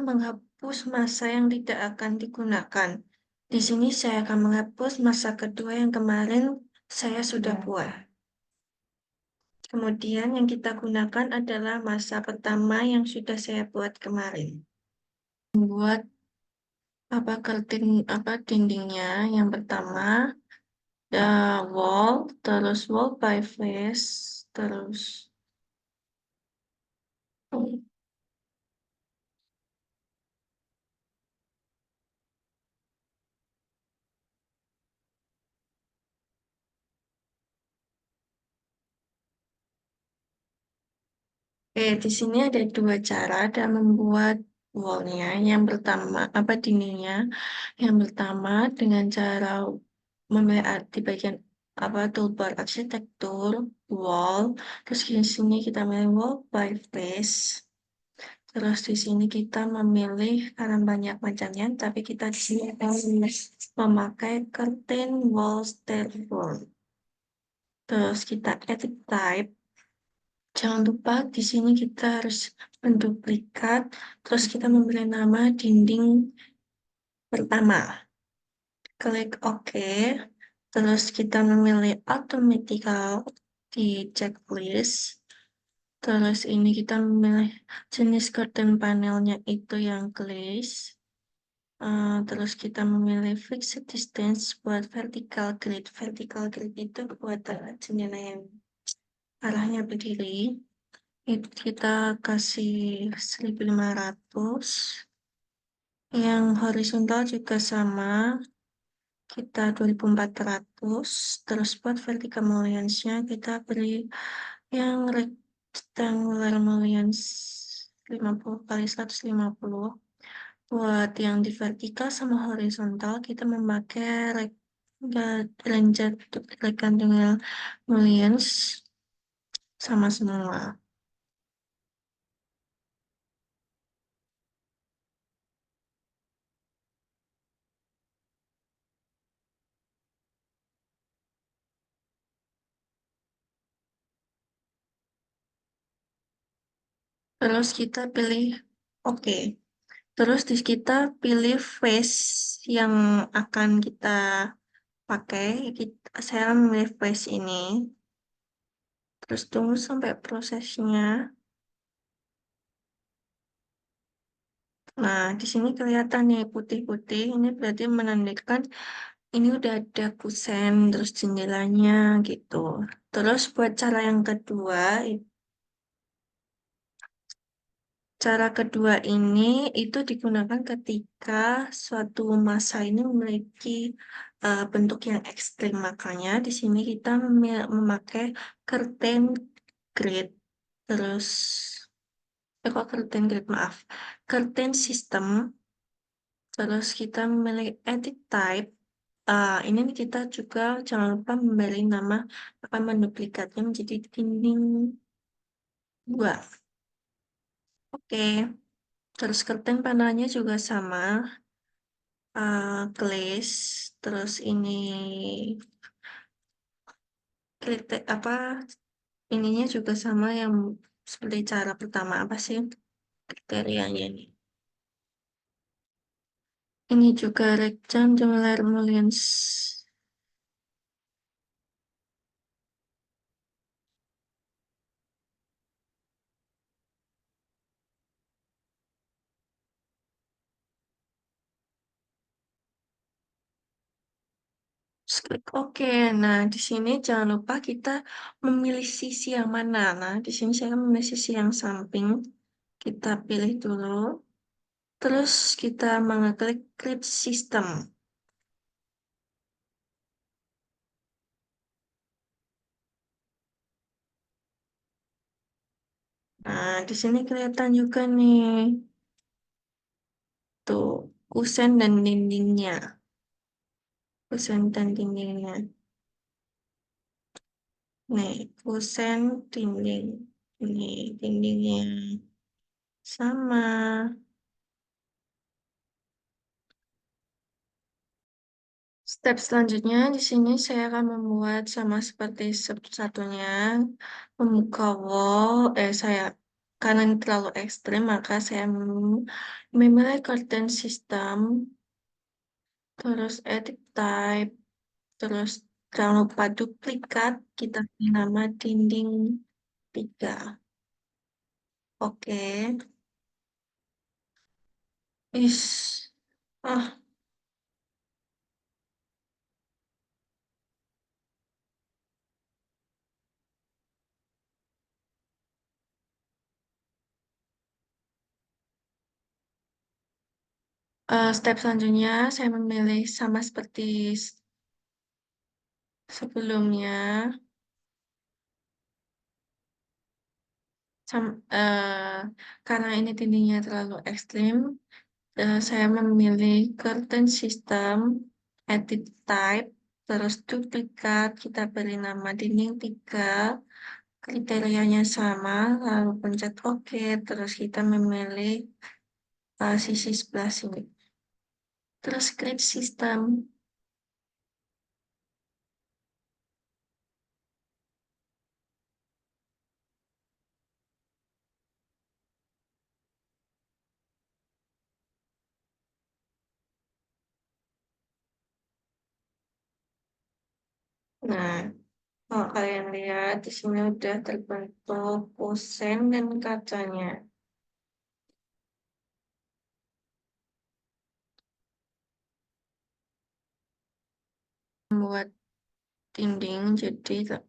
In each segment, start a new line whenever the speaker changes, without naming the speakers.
menghapus masa yang tidak akan digunakan. Di sini saya akan menghapus masa kedua yang kemarin saya sudah buat. Kemudian yang kita gunakan adalah masa pertama yang sudah saya buat kemarin. Buat dindingnya yang pertama wall, terus wall by face, terus di sini ada dua cara dan membuat wallnya. Yang pertama, dindingnya. Yang pertama dengan cara memilih di bagian toolbar arsitektur, wall. Terus di sini kita memilih wall by face. Terus di sini kita memilih karena banyak macamnya, tapi kita di sini akan memakai curtain wall stairboard. Terus kita edit type. Jangan lupa di sini kita harus menduplikat, terus kita memberi nama dinding pertama. Klik OK, terus kita memilih automatical di checklist. Terus ini kita memilih jenis curtain panelnya itu yang glaze. Terus kita memilih fixed distance buat vertical grid. Vertical grid itu buat jendela yang arahnya berdiri. Itu kita kasih 1500. Yang horizontal juga sama, kita 2400. Terus buat vertical mulliance-nya kita beri yang rectangular mulliance 50 kali 150. Buat yang di vertikal sama horizontal kita memakai rectangular mulliance sama semua. Terus kita pilih OK. Terus kita pilih face yang akan kita pakai. Saya memilih face ini. Terus tunggu sampai prosesnya. Nah, di sini kelihatan nih putih-putih. Ini berarti menandakan ini udah ada kusen, terus jendelanya gitu. Terus buat cara kedua ini itu digunakan ketika suatu masa ini memiliki bentuk yang ekstrim. Makanya di sini kita memakai curtain grid. Terus, curtain grid, maaf. Curtain system. Terus kita memilih edit type. Ini kita juga jangan lupa memberi nama menduplikatnya menjadi dinding 2. Oke. Terus curtain panelnya juga sama, glaze. Terus ini ininya juga sama yang seperti cara pertama. Apa sih kriterianya ini? Ini juga rectangular mulliance. Klik OK. Nah, di sini jangan lupa kita memilih sisi yang mana. Nah, di sini saya memilih sisi yang samping. Kita pilih dulu. Terus kita mengeklik grid system. Nah, di sini kelihatan juga nih. Tuh, kusen dan dindingnya. Kusen dan dindingnya. Nih, kusen dinding. Ini dindingnya sama. Step selanjutnya di sini saya akan membuat sama seperti satunya, membuka wall. karena ini terlalu ekstrim, maka saya memilih curtain system, terus edit type, terus jangan lupa duplikat, kita beri nama dinding 3. Oke. Is. Ah, step selanjutnya saya memilih sama seperti sebelumnya, karena ini dindingnya terlalu ekstrim, saya memilih curtain system, edit type, terus duplikat, kita beri nama dinding 3, kriterianya sama, lalu pencet OK, terus kita memilih sisi sebelah sini. Terus grid system. Nah, kalau kalian lihat di sini udah terbentuk kusen dan kacanya. Membuat dinding, jadi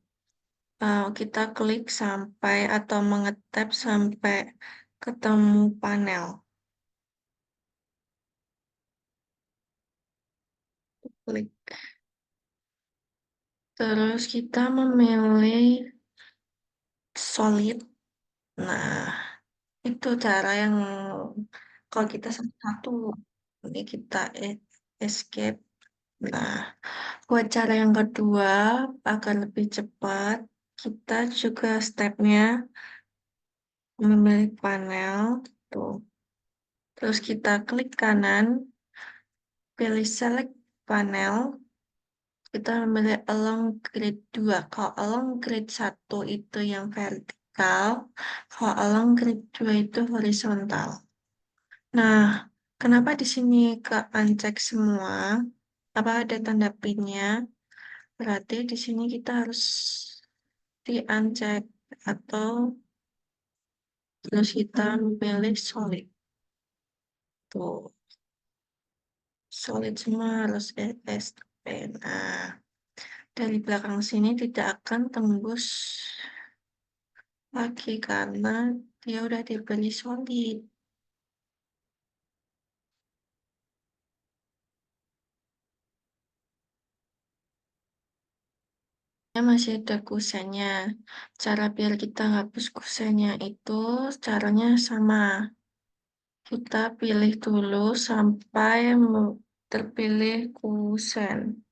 kita klik sampai atau mengetap sampai ketemu panel. Klik. Terus kita memilih solid. Nah, itu cara yang kalau kita satu-satu, ini kita escape. Nah, buat cara yang kedua, agar lebih cepat, kita juga stepnya memilih panel. Tuh. Terus kita klik kanan, pilih select panel, kita memilih along grid 2. Kalau along grid 1 itu yang vertikal, kalau along grid 2 itu horizontal. Nah, kenapa di sini ke uncheck semua? Apa ada tanda pinnya? Berarti di sini kita harus di uncheck atau terus kita pilih solid. Tuh, solid semua harus ESP. Nah, dari belakang sini tidak akan tembus lagi karena dia udah diberi solid. Ya, masih ada kusennya. Cara biar kita hapus kusennya itu caranya sama. Kita pilih dulu sampai terpilih kusen.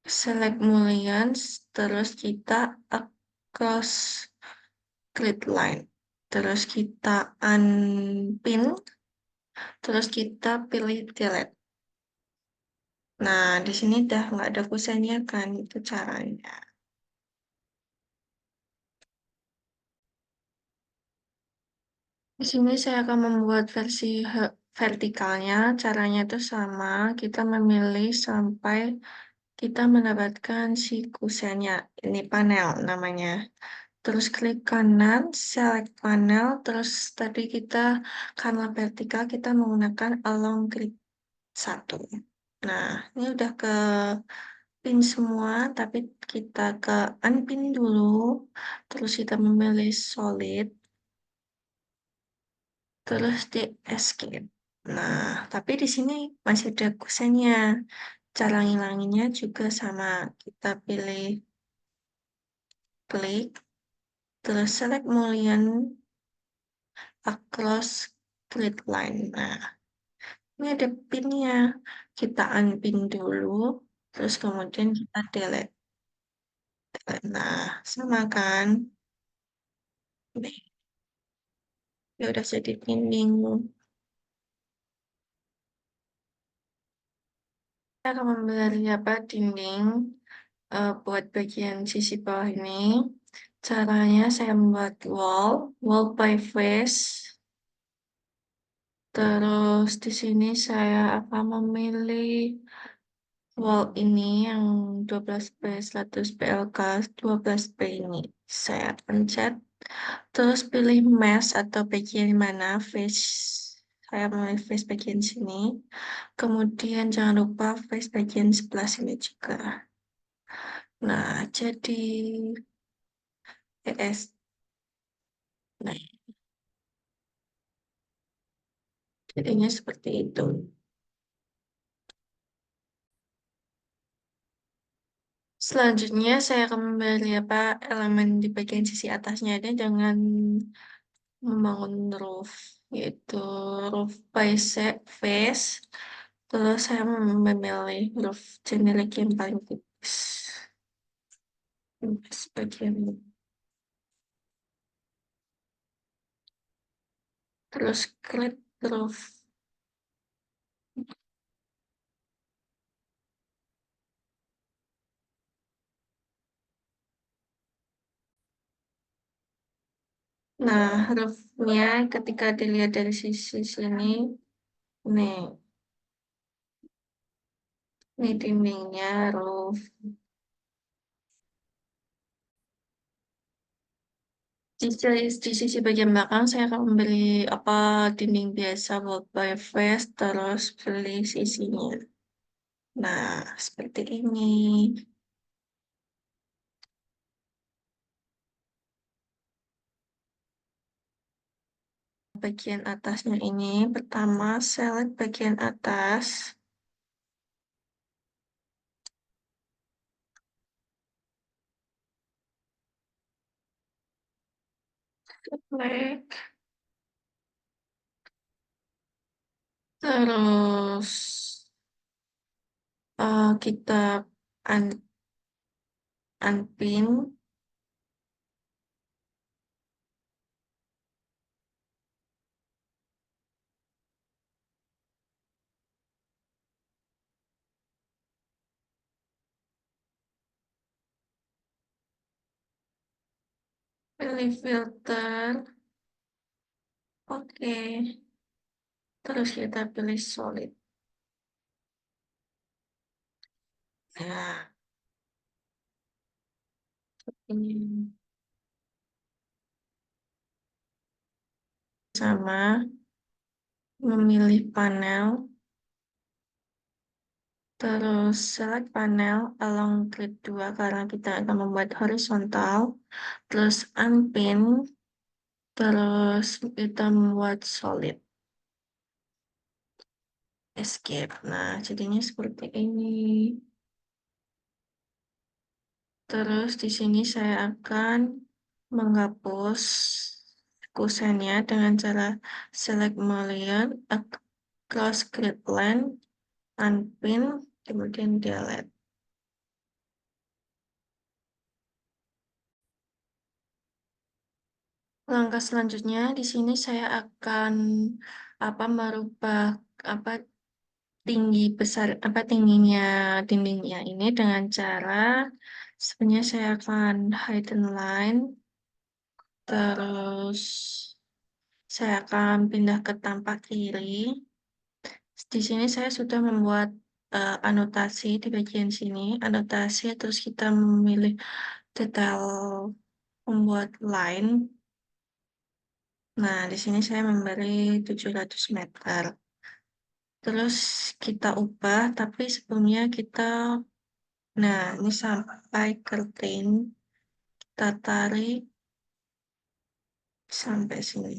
Select Mullian, terus kita across grid line. Terus kita unpin, terus kita pilih delete. Nah, di sini udah nggak ada kusennya kan, itu caranya. Di sini saya akan membuat versi vertikalnya, caranya itu sama, kita memilih sampai kita mendapatkan si kusennya, ini panel namanya. Terus klik kanan, select panel, terus tadi kita karena vertikal kita menggunakan along grid 1. Nah, ini udah ke pin semua, tapi kita ke unpin dulu, terus kita memilih solid, terus di escape. Nah, tapi di sini masih ada kusennya. Cara ngilanginnya juga sama. Kita pilih klik, terus select Mullian across grid line. Nah, ini ada pinnya. Kita unpin dulu, terus kemudian kita delete. Nah, sama kan? Nih, ya udah jadi dinding. Kita akan membeli apa dinding buat bagian sisi bawah ini. Caranya saya membuat wall by face. Terus di sini saya akan memilih wall ini yang 12 by 100 PLK 12 by ini. Saya pencet, terus pilih mesh atau bagian mana face. Saya memilih face bagian sini. Kemudian jangan lupa face bagian sebelah sini juga. Nah, jadi ES. Nah, jadinya seperti itu. Selanjutnya saya akan memberi elemen di bagian sisi atasnya ini dengan membangun roof, yaitu roof by face. Terus saya memilih roof generic yang paling tipis. Bagian ini. Terus create roof. Nah, roofnya ketika dilihat dari sisi sini, nih, ini dindingnya roof. Di sisi bagian belakang saya akan memberi dinding biasa wall by face terus pilih sisinya. Nah, seperti ini. Bagian atasnya ini pertama select bagian atas. Select. Terus kita un unpin. Pilih filter. Oke. Terus kita pilih solid. Nah, ini sama memilih panel. Terus select panel along grid 2 karena kita akan membuat horizontal. Terus unpin. Terus kita membuat solid. Escape. Nah, jadinya seperti ini. Terus di sini saya akan menghapus kusennya dengan cara select mullion, across grid line, unpin, kemudian delete. Langkah selanjutnya di sini saya akan merubah apa tingginya dindingnya ini dengan cara sebenarnya saya akan hidden line, terus saya akan pindah ke tampak kiri. Di sini saya sudah membuat anotasi di bagian sini, anotasi terus kita memilih detail membuat line. Nah, di sini saya memberi 700 meter. Terus kita ubah, tapi sebelumnya nah ini sampai curtain, kita tarik sampai sini.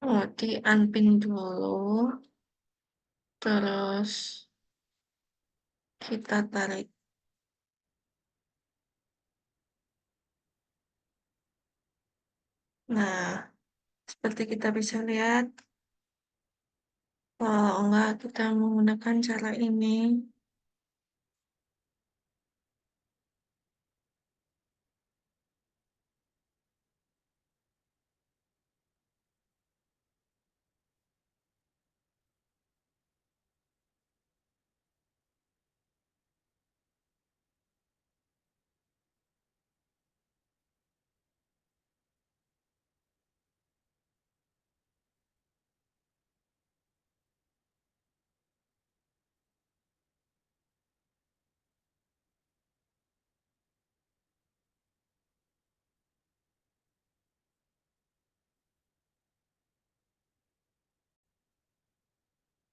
Oh, di unpin dulu, terus kita tarik. Nah, seperti kita bisa lihat, kalau enggak kita menggunakan cara ini.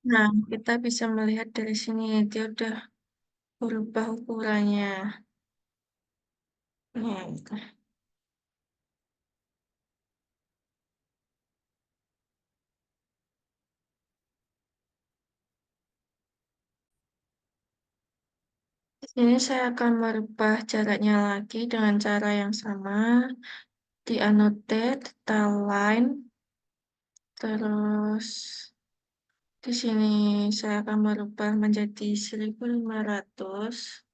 Nah, kita bisa melihat dari sini, dia udah berubah ukurannya. Nah, di sini saya akan merubah jaraknya lagi dengan cara yang sama. Di annotate, detail line, terus di sini saya akan merubah menjadi 1500.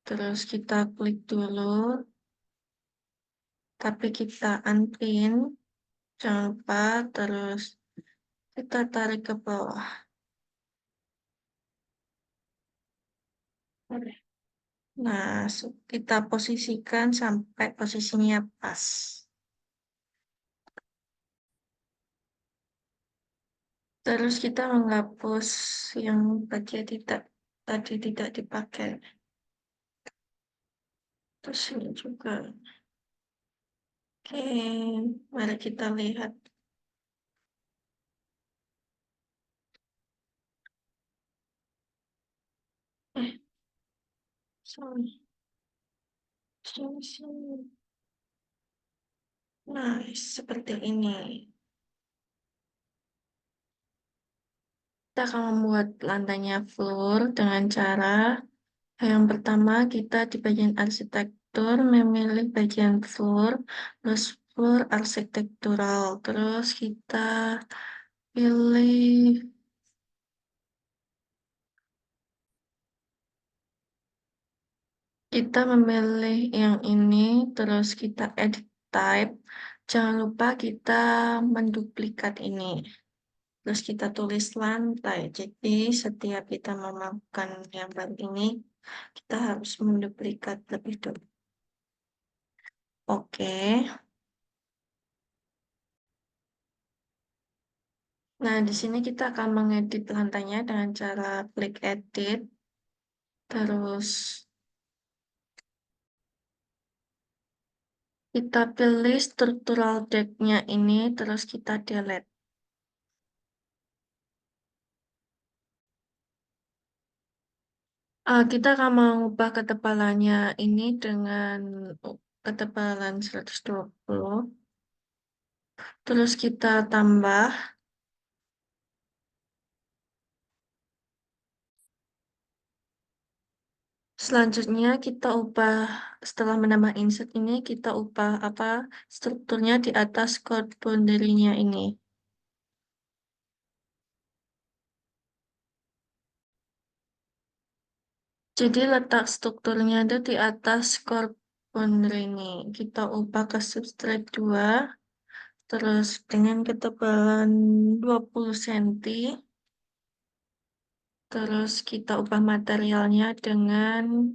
Terus kita klik dulu, tapi kita unpin, jangan lupa, terus kita tarik ke bawah. Nah, kita posisikan sampai posisinya pas. Terus kita menghapus yang bagian tidak tadi tidak dipakai. Terus ini juga. Oke, mari kita lihat. Eh, sorry. Sini, sini. Nah, seperti ini. Kita akan membuat lantainya floor dengan cara yang pertama kita di bagian arsitektur memilih bagian floor, terus floor arsitektural, terus kita pilih, kita memilih yang ini, terus kita edit type. Jangan lupa kita menduplikat ini. Terus kita tulis lantai. Jadi setiap kita melakukan gambar ini, kita harus menduplikat lebih dulu. Oke. Nah, di sini kita akan mengedit lantainya dengan cara klik edit. Terus kita pilih structural depth-nya ini, terus kita delete. Kita akan mengubah ketebalannya ini dengan ketebalan 120. Terus kita tambah. Selanjutnya kita ubah, setelah menambah insert ini, kita ubah apa strukturnya di atas chord boundary-nya ini. Jadi letak strukturnya itu di atas chord boundary ini. Kita ubah ke substrate 2, terus dengan ketebalan 20 cm. Terus kita ubah materialnya dengan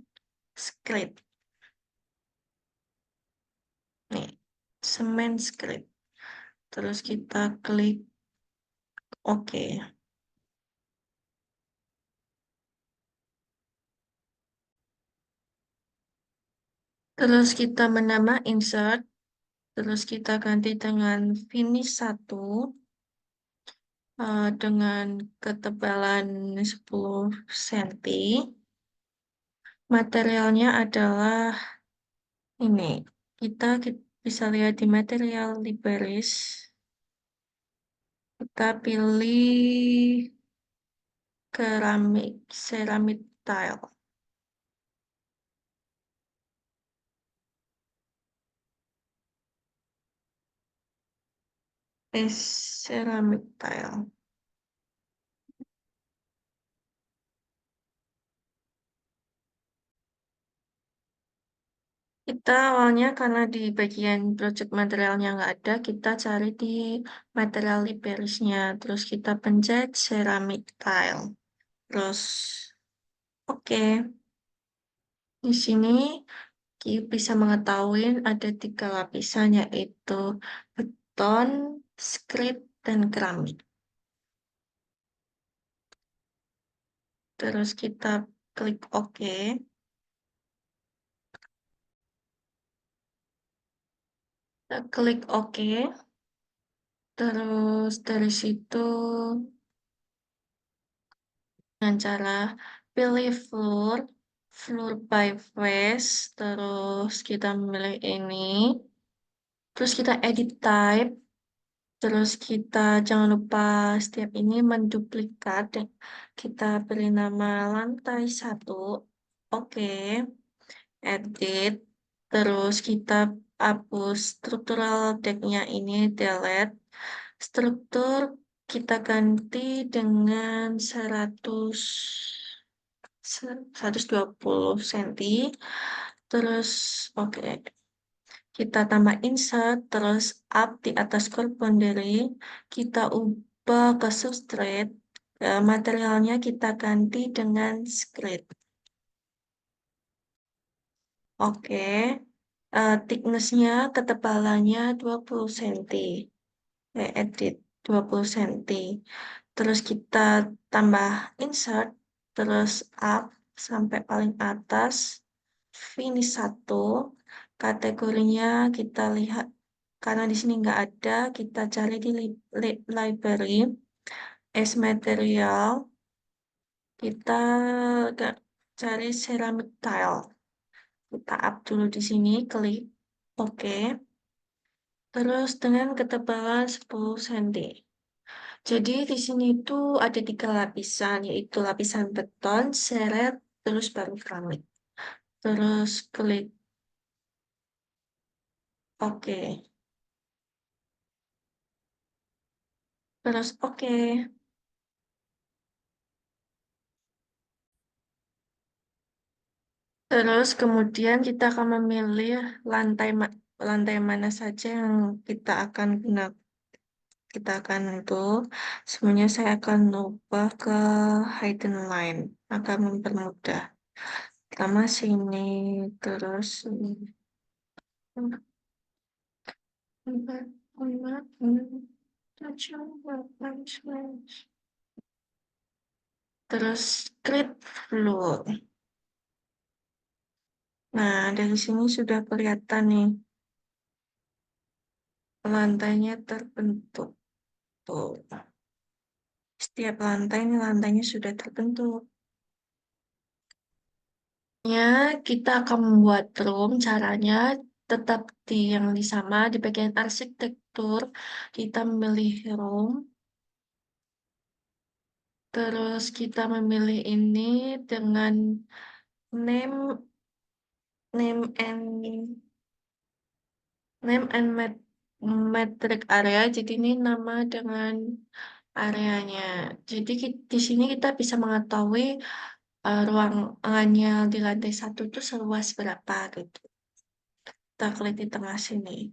script. Nih, semen script. Terus kita klik OK. Terus kita menambah insert. Terus kita ganti dengan finish 1 dengan ketebalan 10 cm. Materialnya adalah ini. Kita bisa lihat di material Liberis. Kita pilih keramik, ceramic tile. Ceramic tile. Kita awalnya karena di bagian project materialnya nggak ada, kita cari di material Liberisnya. Terus kita pencet ceramic tile. Terus, oke. Di sini kita bisa mengetahui ada 3 lapisan, yaitu beton, script, dan keramik. Terus kita klik OK. Kita klik OK. Terus dari situ dengan cara pilih floor, floor by face, terus kita memilih ini, terus kita edit type, terus kita jangan lupa setiap ini menduplikat, kita beri nama lantai 1, oke, edit, terus kita hapus struktural tag-nya ini, delete, struktur kita ganti dengan 120 cm, terus oke, kita tambah insert, terus up di atas curve boundary, kita ubah ke substrate, materialnya kita ganti dengan script. Oke, thickness-nya, ketebalannya 20 cm. Edit 20 cm. Terus kita tambah insert, terus up sampai paling atas, finish 1. Kategorinya kita lihat, karena di sini nggak ada, kita cari di library, as material, kita cari ceramic tile. Kita up dulu di sini, klik oke. Terus dengan ketebalan 10 cm. Jadi di sini tuh ada 3 lapisan, yaitu lapisan beton, seret, terus baru keramik. Terus klik oke. Terus oke. Terus kemudian kita akan memilih lantai mana saja yang kita akan itu. Semuanya saya akan ubah ke hidden line agar mempermudah. Pertama sini, terus ini. Terus script floor. Nah, dari sini sudah kelihatan nih, lantainya terbentuk. Tuh. Setiap lantai ini lantainya sudah terbentuk. Ya, kita akan membuat room, caranya tetap yang sama di bagian arsitektur. Kita memilih room, terus kita memilih ini dengan name name and metric area. Jadi ini nama dengan areanya. Jadi di sini kita bisa mengetahui ruangannya di lantai 1 itu seluas berapa gitu. Kita klik di tengah sini.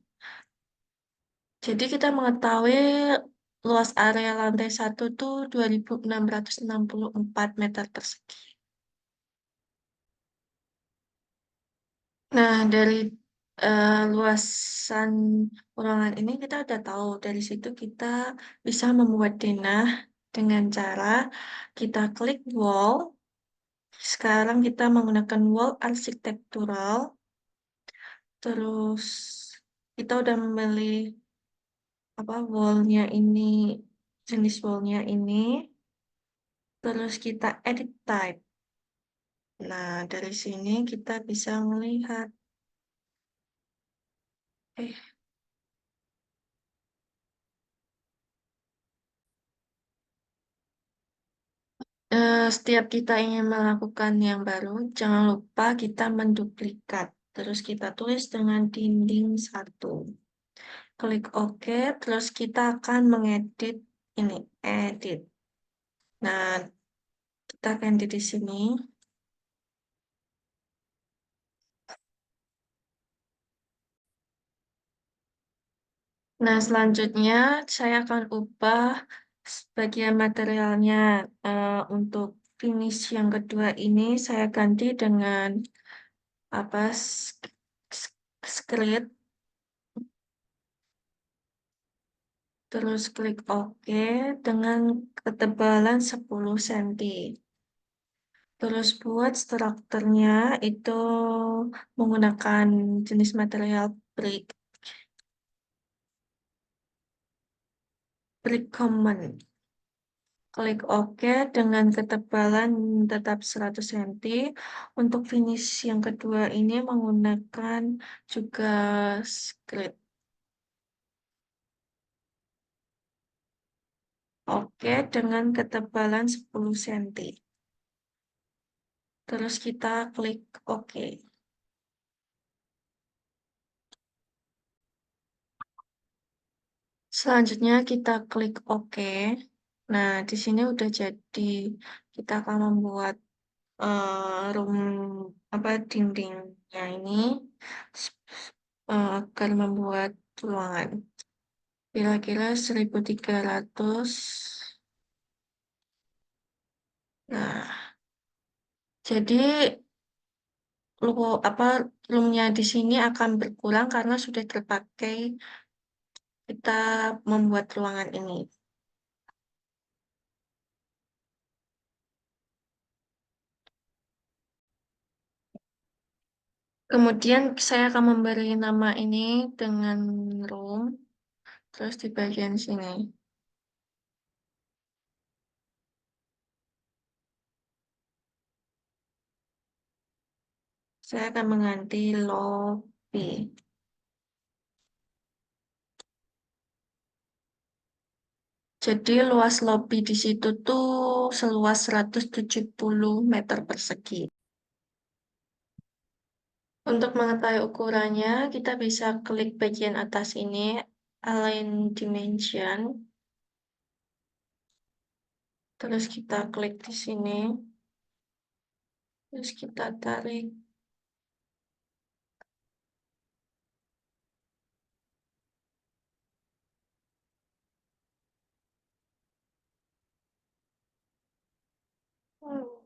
Jadi kita mengetahui luas area lantai 1 itu 2.664 meter persegi. Nah, dari luasan ruangan ini kita udah tahu. Dari situ kita bisa membuat denah dengan cara kita klik wall. Sekarang kita menggunakan wall arsitektural. Terus kita udah memilih apa wallnya ini, jenis wallnya ini. Terus kita edit type. Nah, dari sini kita bisa melihat. Eh, Setiap kita ingin melakukan yang baru, jangan lupa kita menduplikat. Terus kita tulis dengan dinding 1. Klik OK, terus kita akan mengedit ini, edit. Nah, kita ganti di sini. Nah, selanjutnya saya akan ubah bagian materialnya. Untuk finish yang kedua ini saya ganti dengan apa script, terus klik OK dengan ketebalan 10 cm. Terus buat strukturnya itu menggunakan jenis material brick common. Klik OK dengan ketebalan tetap 100 cm. Untuk finish yang kedua ini menggunakan juga script. Oke dengan ketebalan 10 cm. Terus kita klik OK. Selanjutnya kita klik OK. Nah, di sini udah jadi. Kita akan membuat room apa dindingnya ini akan membuat ruangan. Kira-kira 1300. Nah, jadi apa roomnya di sini akan berkurang karena sudah terpakai kita membuat ruangan ini. Kemudian saya akan memberi nama ini dengan room, terus di bagian sini. Saya akan mengganti lobby. Jadi luas lobby di situ tuh seluas 170 meter persegi. Untuk mengetahui ukurannya, kita bisa klik bagian atas ini, Align Dimension. Terus kita klik di sini. Terus kita tarik. Hmm.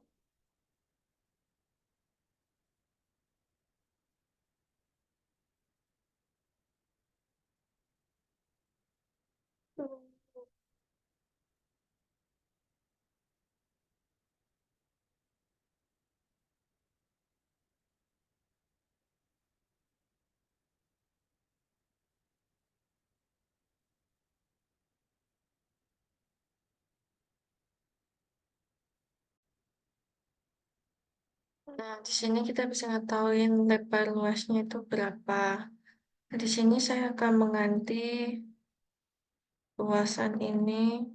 Nah, di sini kita bisa ngetahuin lebar luasnya itu berapa. Nah, di sini saya akan mengganti luasan ini.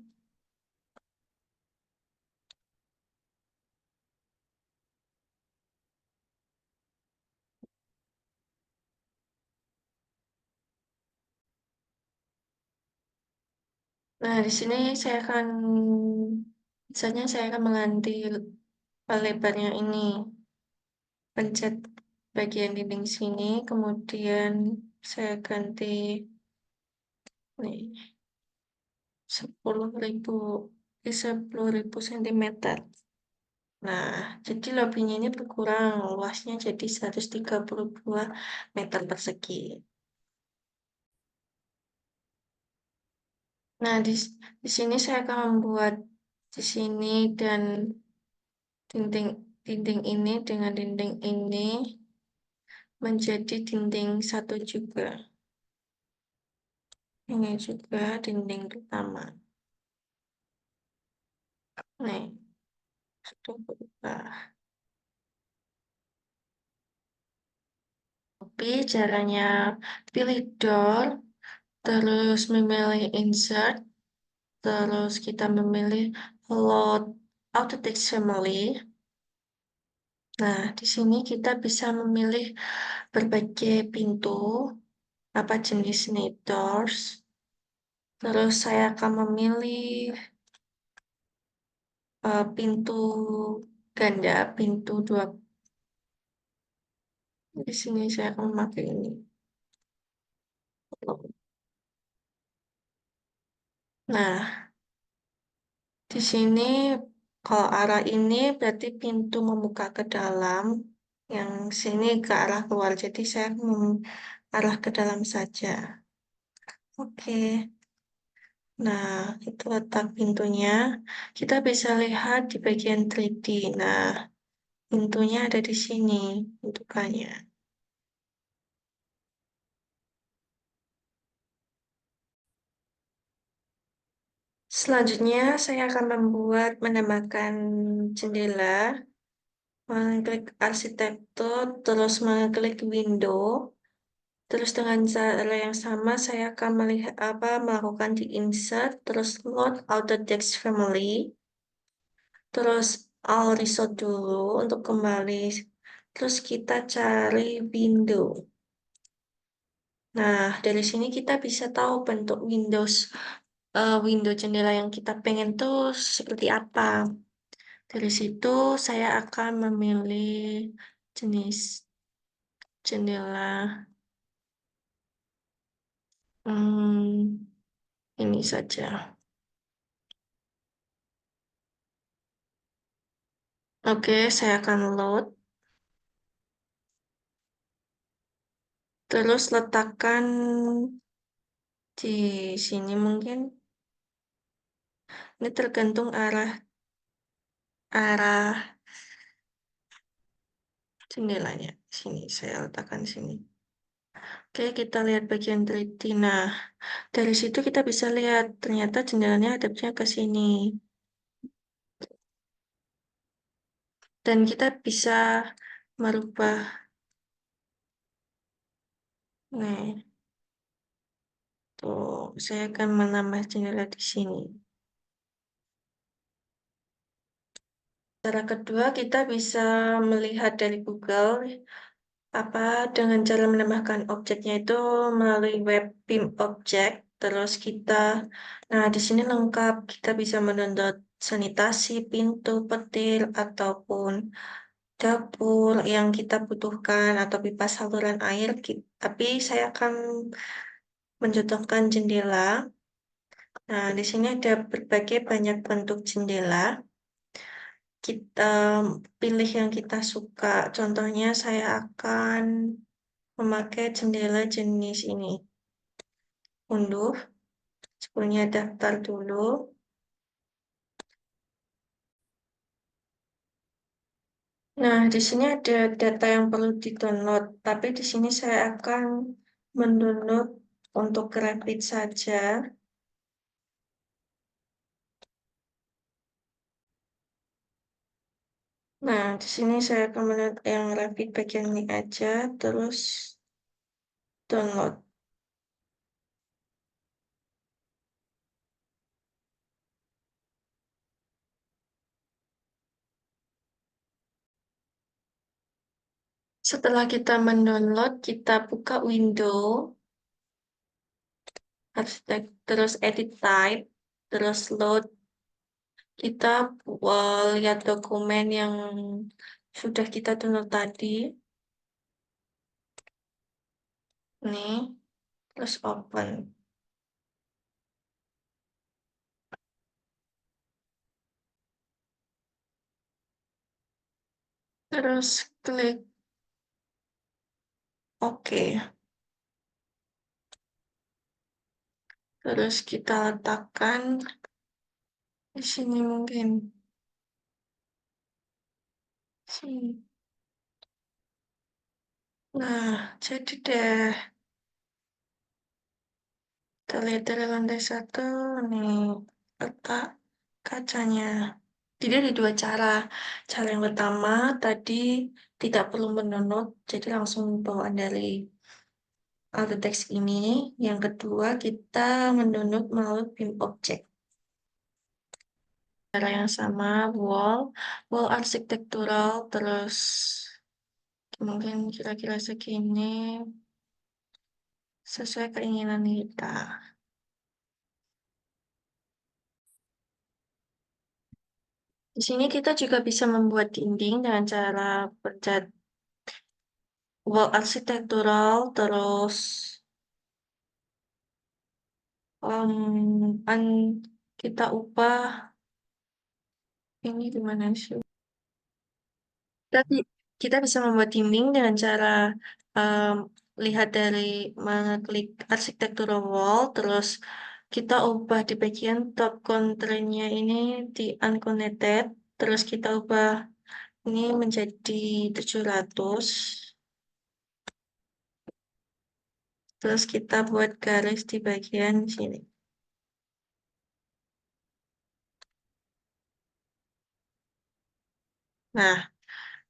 Nah, di sini saya akan, misalnya saya akan mengganti lebarnya ini. Pencet bagian dinding sini, kemudian saya ganti nih 10.000 10.000 cm. Nah, jadi lobbynya ini berkurang, luasnya jadi 132 meter persegi. Nah, di sini saya akan membuat di sini dan dinding dinding ini dengan dinding ini menjadi dinding satu juga. Ini juga dinding utama. Nih, sudah berubah. Tapi caranya pilih door, terus memilih insert, terus kita memilih load auto text family. Nah, di sini kita bisa memilih berbagai pintu, apa jenis need doors. Terus saya akan memilih pintu ganda, pintu dua. Di sini saya akan memakai ini. Nah, di sini kalau arah ini berarti pintu membuka ke dalam, yang sini ke arah keluar. Jadi saya arah ke dalam saja. Oke. Nah, itu letak pintunya. Kita bisa lihat di bagian 3D. Nah, pintunya ada di sini bentukannya. Selanjutnya, saya akan menambahkan jendela, mengklik arsitektur, terus mengklik window, terus dengan cara yang sama saya akan melakukan di insert, terus load auto text family, terus all resort dulu untuk kembali, terus kita cari window. Nah, dari sini kita bisa tahu bentuk window jendela yang kita pengen tuh seperti apa. Dari situ saya akan memilih jenis jendela hmm, ini saja. Oke, saya akan load. Terus letakkan di sini mungkin. Ini tergantung arah jendelanya. Sini, saya letakkan di sini. Oke, kita lihat bagian teliti. Nah, dari situ kita bisa lihat ternyata jendelanya hadapnya ke sini. Dan kita bisa merubah. Nih, tuh, saya akan menambah jendela di sini. Cara kedua, kita bisa melihat dari Google dengan cara menambahkan objeknya itu melalui web PIM object. Terus nah di sini lengkap, kita bisa mendownload sanitasi, pintu, petir, ataupun dapur yang kita butuhkan atau pipa saluran air. Tapi saya akan mencontohkan jendela. Nah, di sini ada berbagai banyak bentuk jendela. Kita pilih yang kita suka. Contohnya saya akan memakai jendela jenis ini. Unduh, sebelumnya daftar dulu. Nah, di sini ada data yang perlu di-download, tapi di sini saya akan mendownload untuk Revit saja. Nah, di sini saya akan mendownload yang Revit bagian ini aja, terus download. Setelah kita mendownload, kita buka window, terus edit type, terus load. Kita lihat dokumen yang sudah kita download tadi. Nih, terus open. Terus klik OK. Terus kita letakkan di sini mungkin. Sini. Nah, jadi deh. Kita lihat dari lantai 1, nih, letak kacanya. Jadi ada dua cara. Cara yang pertama tadi tidak perlu mendownload, jadi langsung bawaan dari alt text ini. Yang kedua kita mendownload melalui BIM object. Cara yang sama, wall arsitektural, terus mungkin kira-kira segini sesuai keinginan kita. Di sini kita juga bisa membuat dinding dengan cara bercat wall arsitektural, terus kita ubah ini gimana sih? Tapi kita bisa membuat dinding dengan cara um, lihat dari mengklik arsitektural wall, terus kita ubah di bagian top constraint-nya ini di unconnected, terus kita ubah ini menjadi 700, terus kita buat garis di bagian sini. Nah,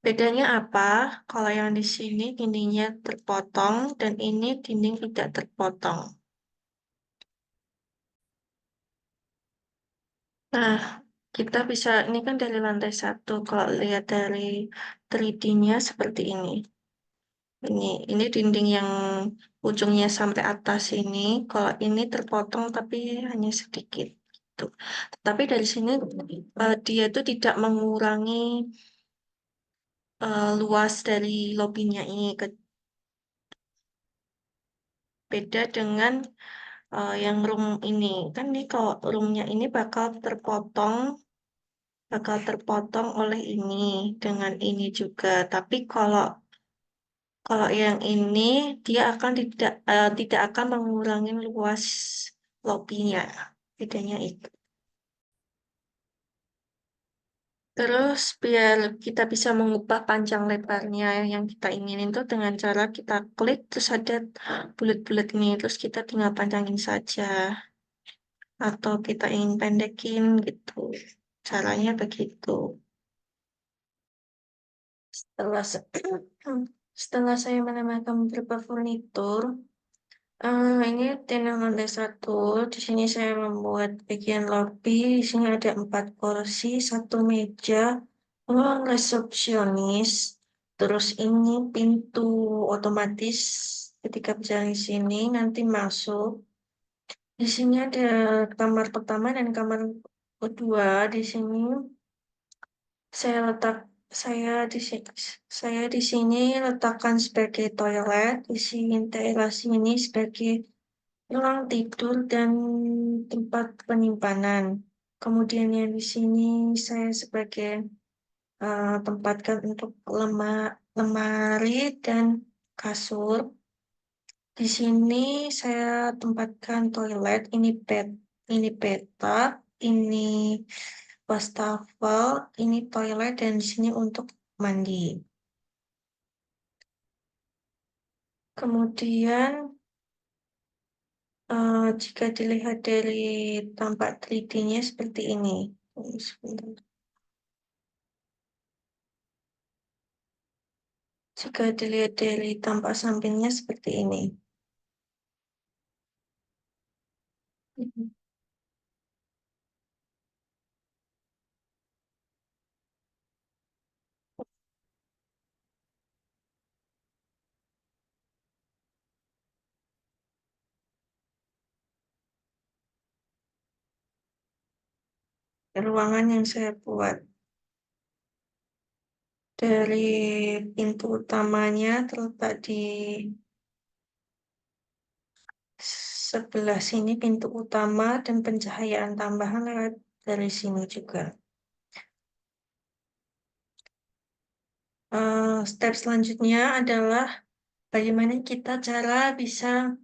bedanya apa? Kalau yang di sini dindingnya terpotong dan ini dinding tidak terpotong. Nah, kita bisa, ini kan dari lantai satu. Kalau lihat dari 3D-nya seperti ini. Ini dinding yang ujungnya sampai atas ini. Kalau ini terpotong tapi hanya sedikit. Gitu. Tapi dari sini dia itu tidak mengurangi luas dari lobinya ini. Beda dengan yang room ini. Kan nih kalau roomnya ini bakal terpotong oleh ini dengan ini juga. Tapi kalau kalau yang ini dia akan tidak akan mengurangi luas lobinya. Bedanya itu. Terus biar kita bisa mengubah panjang lebarnya yang kita inginin tuh dengan cara kita klik terus ada bulat-bulat ini terus kita tinggal panjangin saja atau kita ingin pendekin gitu. Caranya begitu. Setelah se- setelah saya menambahkan beberapa furnitur, ini tenan lantai satu. Di sini saya membuat bagian lobby. Di sini ada 4 kursi, 1 meja, ruang resepsionis. Terus ini pintu otomatis. Ketika berjalan di sini nanti masuk. Di sini ada kamar pertama dan kamar kedua. Di sini saya letak saya di sini letakkan sebagai toilet. Di sini teras ini sebagai ruang tidur dan tempat penyimpanan. Kemudian yang di sini saya sebagai tempatkan untuk lemari dan kasur. Di sini saya tempatkan toilet, ini bathtub, ini wastafel, ini toilet dan di sini untuk mandi. Kemudian jika dilihat dari tampak 3D-nya seperti ini. Sebentar. Jika dilihat dari tampak sampingnya seperti ini. Ruangan yang saya buat dari pintu utamanya terletak di sebelah sini pintu utama dan pencahayaan tambahan lewat dari sini juga. Step selanjutnya adalah bagaimana kita cara bisa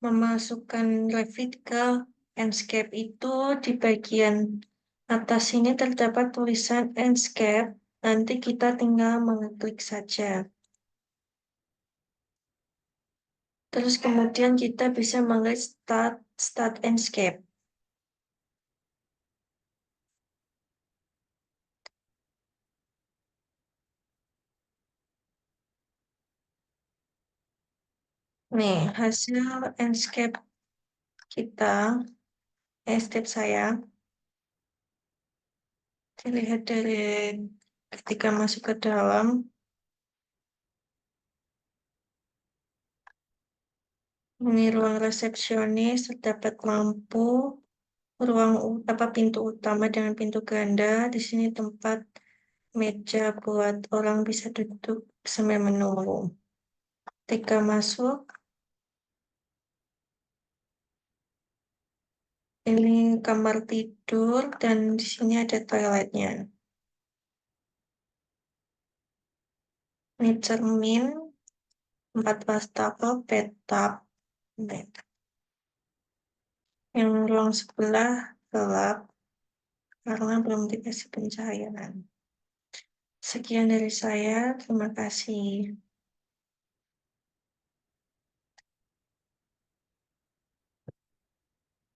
memasukkan Revit ke Enscape itu di bagian atas sini terdapat tulisan Enscape. Nanti kita tinggal mengeklik saja. Terus kemudian kita bisa mengklik Start Enscape. Nih, hasil Enscape kita, Enscape saya, dilihat dari ketika masuk ke dalam, ini ruang resepsionis, terdapat lampu, pintu utama dengan pintu ganda. Di sini tempat meja buat orang bisa duduk sambil menunggu. Ketika masuk, ini kamar tidur dan di sini ada toiletnya. Ini cermin, tempat wastafel, bathtub. Yang ruang sebelah gelap karena belum dikasih pencahayaan. Sekian dari saya, terima kasih.